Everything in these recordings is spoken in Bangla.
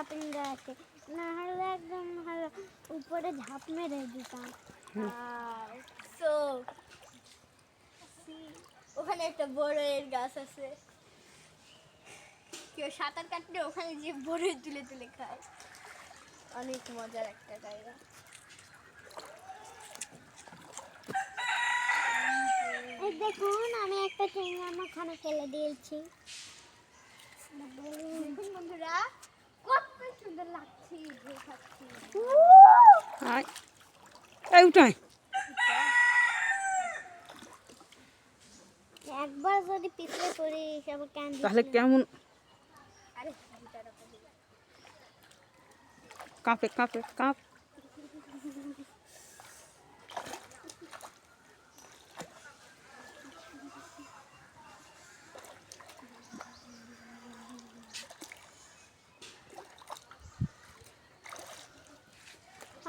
কাটিং আছে, না হলে একদম উপরে ঝাঁপ মেরে দিতাম। সো ওখানে একটা বড়ের গাছ আছে, কেউ সাঁতার কাটলে ওখানে যে বড়ে তুলে তুলে খায়, অনেক মজার একটা জায়গা। দেখুন আমি একটা চিংড়ি ওখানে ফেলে দিয়েছি। বন্ধুরা কত সুন্দর লাগছে, একবার যদি পিছলে পড়ি তাহলে কেমন কাঁপে কাঁপে কাঁপ।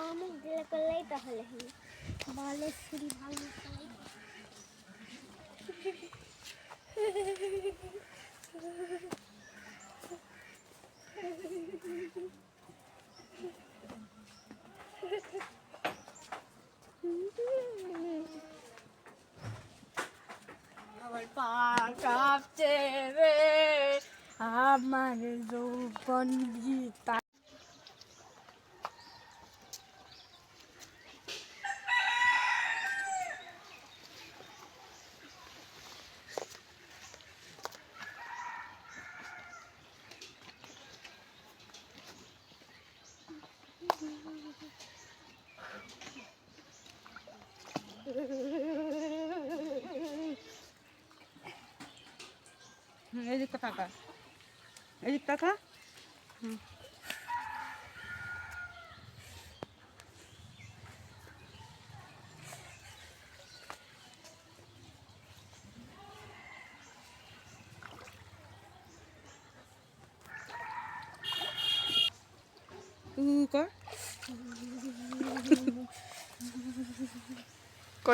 আমি দিলে করলেই তাহলে ভালো ছুরি ভালো আমার পা কাঁপছে রে, আমার যৌবন গীতা। এদিকটা টাকা, এদিক টাকা।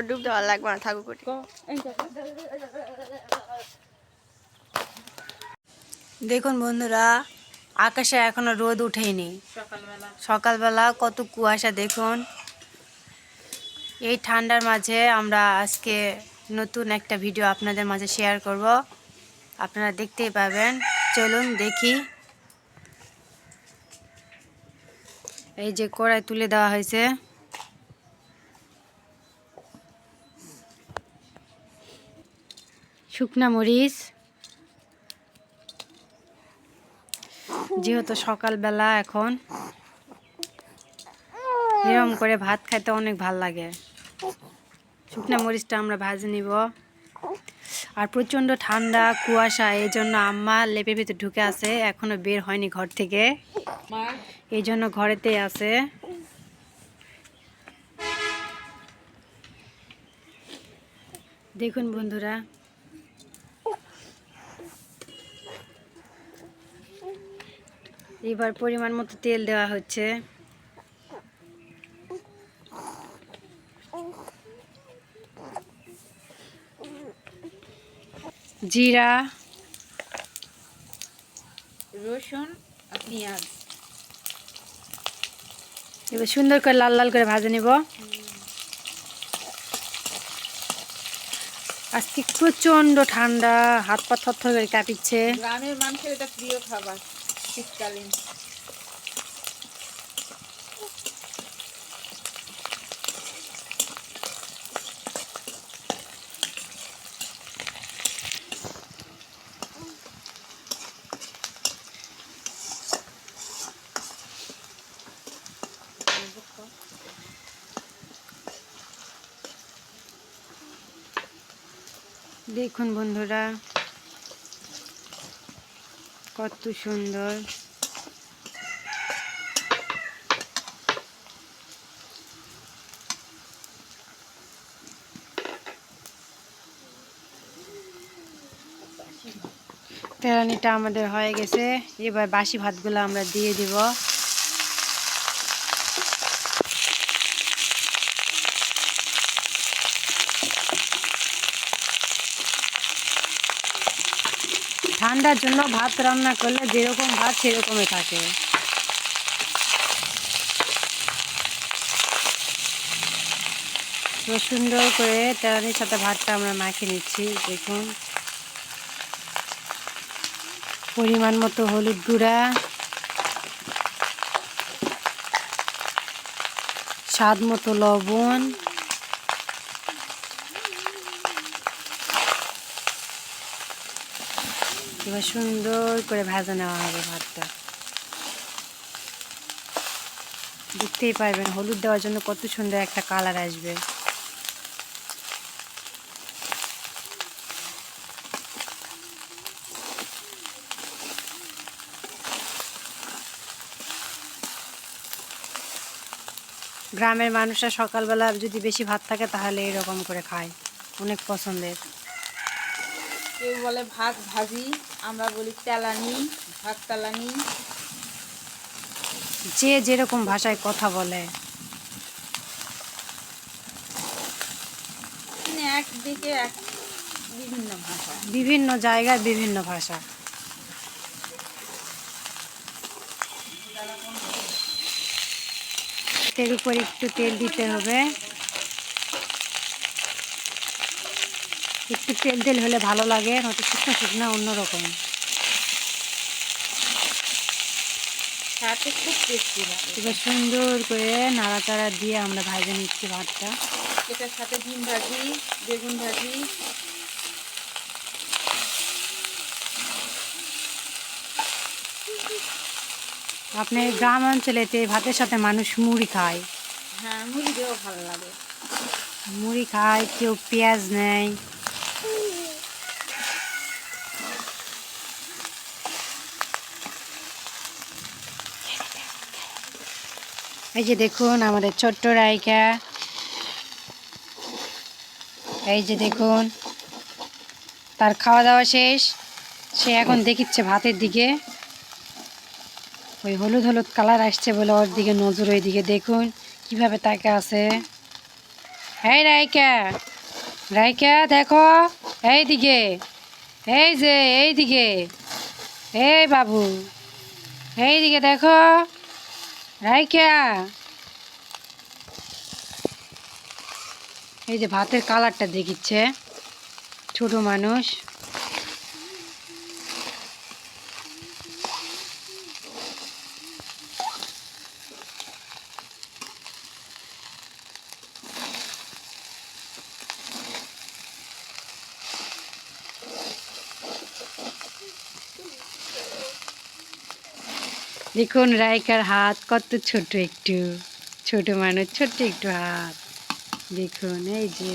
ডুব দেওয়া লাগবে না, থাকুক। দেখুন বন্ধুরা, আকাশে এখনো রোদ উঠেনি, সকালবেলা কত কুয়াশা দেখুন। এই ঠান্ডার মাঝে আমরা আজকে নতুন একটা ভিডিও আপনাদের মাঝে শেয়ার করব, আপনারা দেখতেই পাবেন। চলুন দেখি। এই যে কড়াই তুলে দেওয়া হয়েছে, শুকনা মরিচ, যেহেতু সকালবেলা এখন এরকম করে ভাত খাইতে অনেক ভাল লাগে। শুকনা মরিচটা আমরা ভাজে নিব। আর প্রচণ্ড ঠান্ডা কুয়াশা, এই জন্য আম্মা লেপের ভিতরে ঢুকে আছে, এখনো বের হয়নি ঘর থেকে, এই জন্য ঘরেতেই আছে। দেখুন বন্ধুরা, এবার পরিমাণ মতো তেল দেওয়া হচ্ছে। জিরা, রসুন আর পেঁয়াজ এবার সুন্দর করে লাল লাল করে ভাজে নিব। আজকে প্রচণ্ড ঠান্ডা, হাত পা থরথর করে কাঁপিচ্ছে। গ্রামের মানুষের এটা প্রিয় খাবার শীতকালীন। দেখুন বন্ধুরা কত সুন্দর। তেরানিটা আমাদের হয়ে গেছে, এবার বাসি ভাতগুলো আমরা দিয়ে দিব। ঠান্ডার জন্য ভাত রান্না করলে যেরকম ভাত সেরকমই থাকে। এবার সুন্দর করে তেলানির সাথে ভাতটা আমরা মাখিয়ে নিচ্ছি। দেখুন পরিমাণ মতো হলুদ গুঁড়া, স্বাদ মতো লবণ, এবার সুন্দর করে ভাজা নেওয়া হবে ভাতটা। দেখতেই পারবেন হলুদ দেওয়ার জন্য কত সুন্দর একটা কালার আসবে। গ্রামের মানুষরা সকালবেলা যদি বেশি ভাত থাকে তাহলে এরকম করে খায়, অনেক পছন্দের। কেউ বলে ভাত ভাজি, আমরা বলি তেলানি, ভাত তেলানি। যে যেরকম ভাষায় কথা বলে। মানে একদিকে এক বিভিন্ন ভাষা। বিভিন্ন জায়গায় বিভিন্ন ভাষা। তেল উপর একটু তেল দিতে হবে, একটু তেল তেল হলে ভালো লাগে, নয়তো শুকনো শুকনো অন্যরকম। খেতে খুব টেস্টি লাগে। এবার সুন্দর করে নাড়াচাড়া দিয়ে আমরা ভাজে নিচ্ছি ভাতটা। এটার সাথে ডিম ভাজি, বেগুন ভাজি। আপনার গ্রাম অঞ্চলেতে ভাতের সাথে মানুষ মুড়ি খায়। হ্যাঁ, মুড়ি দিয়েও ভালো লাগে। মুড়ি খায়, কেউ পেঁয়াজ নেয়। এই যে দেখুন আমাদের ছোট্ট রাইকা, এই যে দেখুন তার খাওয়া দাওয়া শেষ, সে এখন দেখিচ্ছে ভাতের দিকে। ওই হলুদ হলুদ কালার আসছে বলে ওর দিকে নজর, ওই দিকে দেখুন কিভাবে তাকে আছে। এই রাইকা, রাইকা দেখো এই দিকে, এই যে এই দিকে, এই বাবু এই দিকে দেখো রাইকা। এই যে ভাতের কালারটা দেখিচ্ছে ছোট মানুষ। দেখুন রাইকার হাত কত ছোট, একটু ছোট মানুষ, ছোট্ট একটু হাত। দেখুন এই যে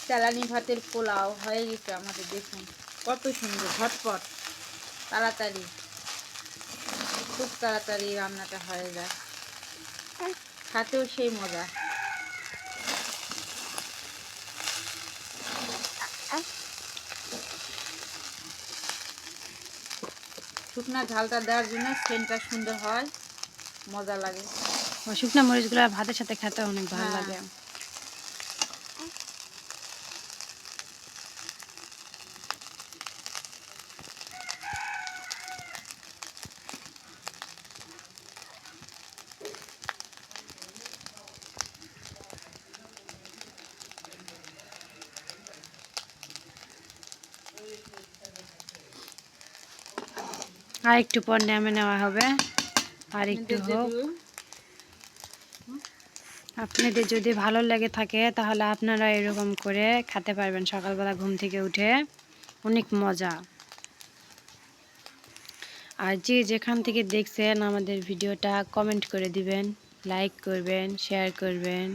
তেলানি ভাতের পোলাও হয়ে গেছে আমাদের। দেখুন কত সুন্দর, ঝটপট, তাড়াতাড়ি, খুব তাড়াতাড়ি রান্নাটা হয়ে যায়, খাতেও সেই মজা। শুকনা ঝালটা দেওয়ার জন্য সেন্টটা সুন্দর হয়, মজা লাগে। শুকনো মরিচগুলো ভাতের সাথে খেতে অনেক ভালো হ্যাঁ। লাগে। আর একটু পর নামে নেওয়া হবে, আর একটু হোক। আপনাদের যদি ভালো লেগে থাকে তাহলে আপনারা এরকম করে খেতে পারবেন সকালবেলা ঘুম থেকে উঠে, অনেক মজা। আর যে যেখান থেকে দেখছেন আমাদের ভিডিওটা কমেন্ট করে দিবেন, লাইক করবেন, শেয়ার করবেন।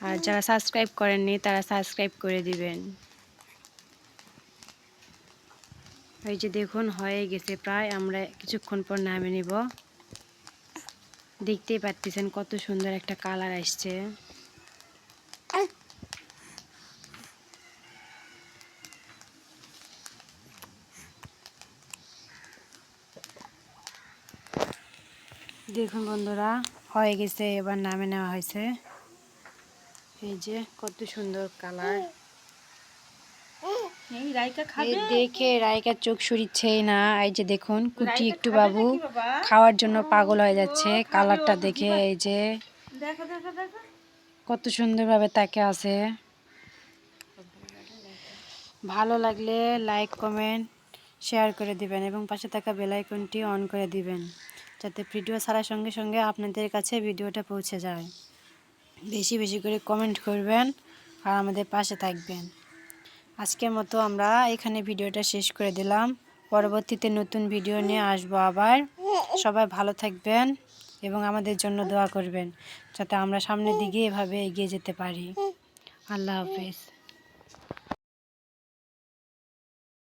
আর যারা সাবস্ক্রাইব করেননি তারা সাবস্ক্রাইব করে দিবেন। এই যে দেখুন হয়ে গেছে প্রায়, আমরা কিছুক্ষণ পর নামিয়ে নিব। দেখতেই পাচ্ছেন কত সুন্দর একটা কালার আসছে। দেখুন বন্ধুরা, হয়ে গেছে, এবার নামে নেওয়া হয়েছে। এই যে কত সুন্দর কালার। এই রাইকা এই খাবে? দেখে রাইকার চোখ সরিচ্ছেই না। এই যে দেখুন কুটি রাইকা একটু খাবে বাবু নাকি বাবা? খাওয়ার জন্য পাগল হয়ে ও যাচ্ছে খাবে, কালারটা ও তো দেখে। জিভা- এই যে দেখো দেখো দেখো। কত সুন্দরভাবে তাকে আছে। ভালো লাগলে লাইক কমেন্ট শেয়ার করে দিবেন এবং পাশে থাকা বেল আইকনটি অন করে দিবেন, যাতে ভিডিও ছাড়ার সঙ্গে সঙ্গে আপনাদের কাছে ভিডিওটা পৌঁছে যায়। বেশি বেশি করে কমেন্ট করবেন আর আমাদের পাশে থাকবেন। আজকের মতো আমরা এখানে ভিডিওটা শেষ করে দিলাম। পরবর্তীতে নতুন ভিডিও নিয়ে আসবো আবার। সবাই ভালো থাকবেন এবং আমাদের জন্য দোয়া করবেন, যাতে আমরা সামনের দিকে এভাবে এগিয়ে যেতে পারি। আল্লাহ হাফেজ।